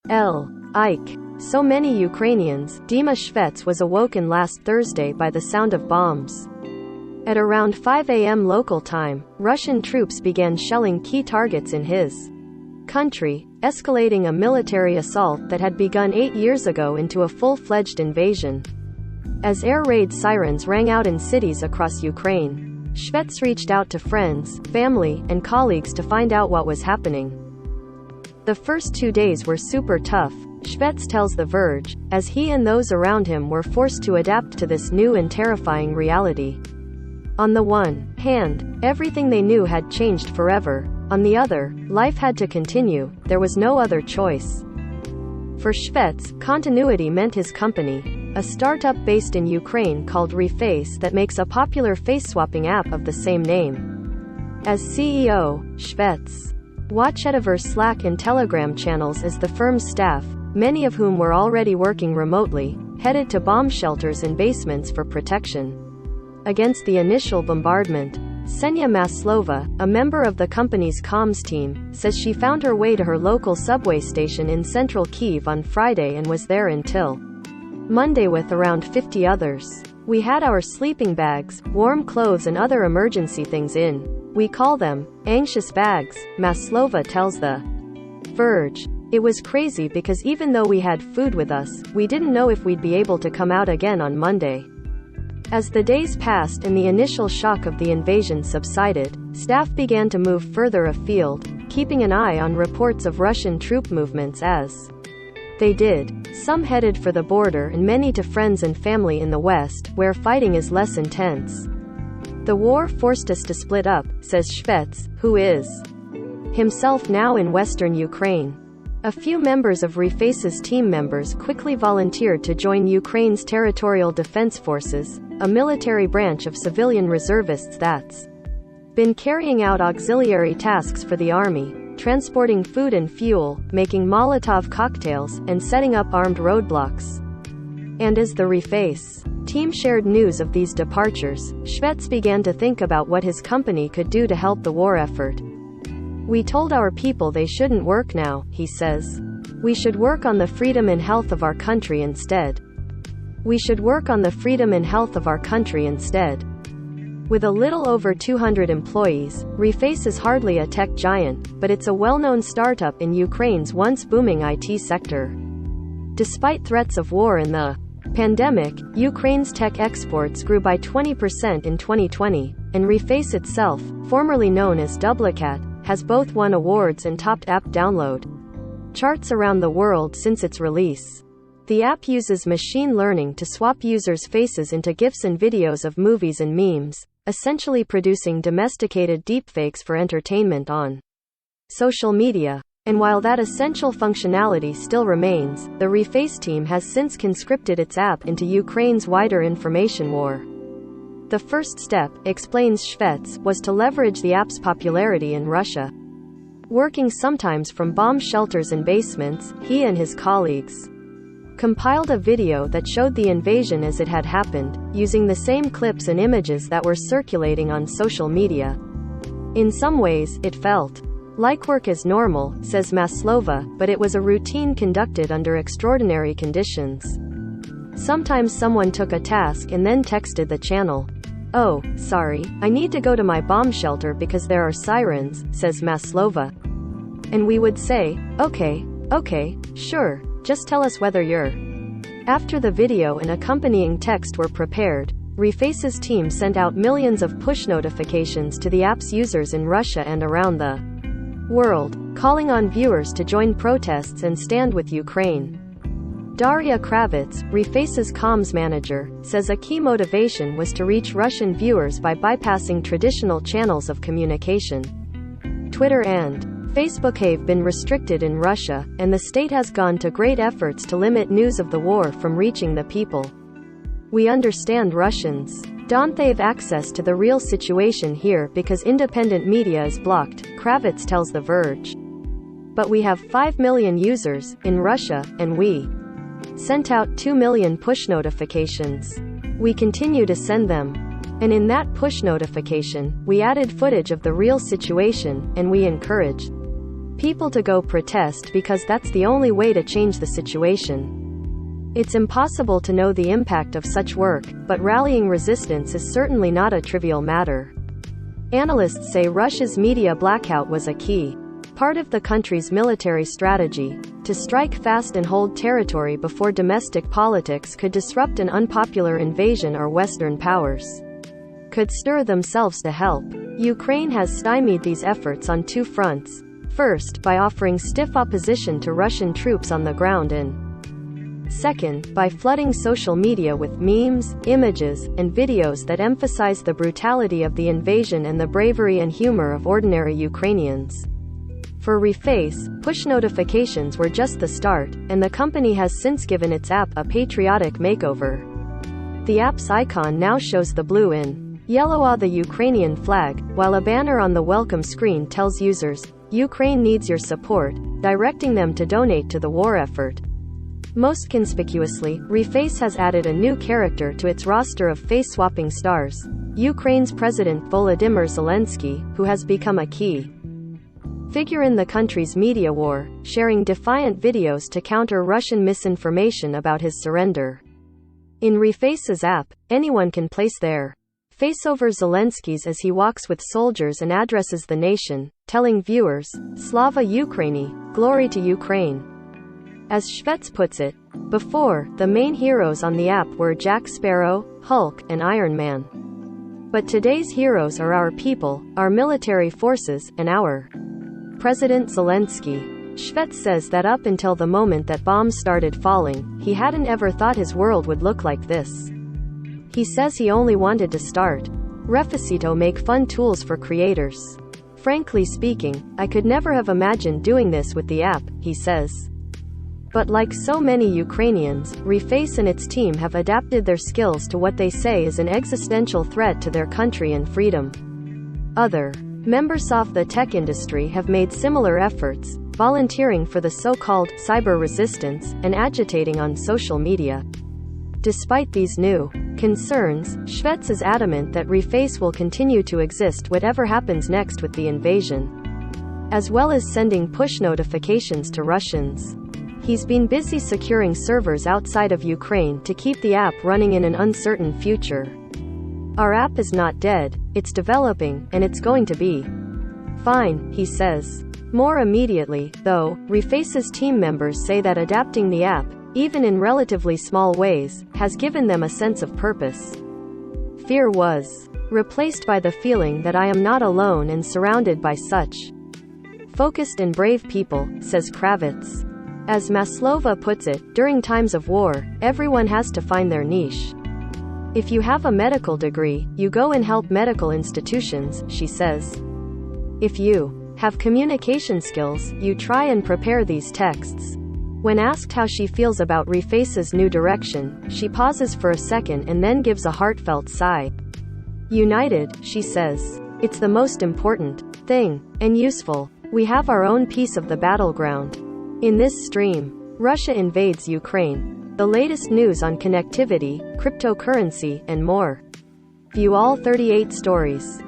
Ike. So many Ukrainians. Dima Shvets was awoken last Thursday by the sound of bombs. At around 5 a.m. local time, Russian troops began shelling key targets in his country, escalating a military assault that had begun 8 years ago into a full-fledged invasion. As air raid sirens rang out in cities across Ukraine, Shvets reached out to friends, family, and colleagues to find out what was happening. The first 2 days were super tough, Shvets tells The Verge, as he and those around him were forced to adapt to this new and terrifying reality. On the one hand, everything they knew had changed forever. On the other, life had to continue, there was no other choice. For Shvets, continuity meant his company, a startup based in Ukraine called Refaces that makes a popular face-swapping app of the same name. As CEO, Shvets watched over Slack and Telegram channels as the firm's staff, many of whom were already working remotely, headed to bomb shelters and basements for protection. Against the initial bombardment, Ksenia Maslova, a member of the company's comms team, says she found her way to her local subway station in central Kyiv on Friday and was there until Monday with around 50 others. We had our sleeping bags, warm clothes and other emergency things in. We call them anxious bags, Maslova tells The Verge. It was crazy because even though we had food with us, we didn't know if we'd be able to come out again on Monday. As the days passed and the initial shock of the invasion subsided, staff began to move further afield, keeping an eye on reports of Russian troop movements as they did. Some headed for the border and many to friends and family in the West, where fighting is less intense. The war forced us to split up, says Shvets, who is himself now in western Ukraine. A few members of Refaces team members quickly volunteered to join Ukraine's Territorial Defense Forces, a military branch of civilian reservists that's been carrying out auxiliary tasks for the army, transporting food and fuel, making Molotov cocktails, and setting up armed roadblocks. And as the Refaces team shared news of these departures, Shvets began to think about what his company could do to help the war effort. We told our people they shouldn't work now, he says. We should work on the freedom and health of our country instead. We should work on the freedom and health of our country instead. With a little over 200 employees, Refaces is hardly a tech giant, but it's a well-known startup in Ukraine's once booming IT sector. Despite threats of war and the pandemic, Ukraine's tech exports grew by 20% in 2020, and Refaces itself, formerly known as Duplicat, has both won awards and topped app download charts around the world since its release. The app uses machine learning to swap users' faces into GIFs and videos of movies and memes, essentially producing domesticated deepfakes for entertainment on social media. And while that essential functionality still remains, the Refaces team has since conscripted its app into Ukraine's wider information war. The first step, explains Shvets, was to leverage the app's popularity in Russia. Working sometimes from bomb shelters and basements, he and his colleagues compiled a video that showed the invasion as it had happened, using the same clips and images that were circulating on social media. In some ways, it felt like work as normal, says Maslova, but it was a routine conducted under extraordinary conditions. Sometimes someone took a task and then texted the channel. "Oh, sorry, I need to go to my bomb shelter because there are sirens," says Maslova. And we would say, okay, sure, just tell us whether you're. After the video and accompanying text were prepared, Refaces team sent out millions of push notifications to the app's users in Russia and around the world, calling on viewers to join protests and stand with Ukraine. Daria Kravitz, Refaces comms manager, says a key motivation was to reach Russian viewers by bypassing traditional channels of communication. Twitter and Facebook have been restricted in Russia, and the state has gone to great efforts to limit news of the war from reaching the people. We understand Russians don't have access to the real situation here because independent media is blocked, Kravitz tells The Verge. But we have 5 million users in Russia, and we sent out 2 million push notifications. We continue to send them. And in that push notification, we added footage of the real situation, and we encouraged people to go protest because that's the only way to change the situation. It's impossible to know the impact of such work, but rallying resistance is certainly not a trivial matter. Analysts say Russia's media blackout was a key part of the country's military strategy to strike fast and hold territory before domestic politics could disrupt an unpopular invasion or Western powers could stir themselves to help. Ukraine has stymied these efforts on two fronts. First, by offering stiff opposition to Russian troops on the ground, and second, by flooding social media with memes, images, and videos that emphasize the brutality of the invasion and the bravery and humor of ordinary Ukrainians. For Reface, push notifications were just the start, and the company has since given its app a patriotic makeover. The app's icon now shows the blue and yellow the Ukrainian flag, while a banner on the welcome screen tells users, "Ukraine needs your support," directing them to donate to the war effort. Most conspicuously, Reface has added a new character to its roster of face-swapping stars, Ukraine's President Volodymyr Zelensky, who has become a key figure in the country's media war, sharing defiant videos to counter Russian misinformation about his surrender. In Reface's app, anyone can place their face over Zelensky's as he walks with soldiers and addresses the nation, telling viewers, "Slava Ukraini, glory to Ukraine." As Shvets puts it, before, the main heroes on the app were Jack Sparrow, Hulk, and Iron Man. But today's heroes are our people, our military forces, and our President Zelensky. Shvets says that up until the moment that bombs started falling, he hadn't ever thought his world would look like this. He says he only wanted to start Refaces make fun tools for creators. Frankly speaking, I could never have imagined doing this with the app, he says. But like so many Ukrainians, Reface and its team have adapted their skills to what they say is an existential threat to their country and freedom. Other members of the tech industry have made similar efforts, volunteering for the so-called cyber resistance and agitating on social media. Despite these new concerns, Shvets is adamant that Reface will continue to exist whatever happens next with the invasion, as well as sending push notifications to Russians. He's been busy securing servers outside of Ukraine to keep the app running in an uncertain future. "Our app is not dead, it's developing, and it's going to be fine," he says. More immediately, though, Reface's team members say that adapting the app, even in relatively small ways, has given them a sense of purpose. Fear was replaced by the feeling that I am not alone and surrounded by such focused and brave people, says Kravitz. As Maslova puts it, during times of war, everyone has to find their niche. If you have a medical degree, you go and help medical institutions, she says. If you have communication skills, you try and prepare these texts. When asked how she feels about Reface's new direction, she pauses for a second and then gives a heartfelt sigh. United, she says. It's the most important thing, and useful. We have our own piece of the battleground. In this stream, Russia invades Ukraine. The latest news on connectivity, cryptocurrency, and more. View all 38 stories.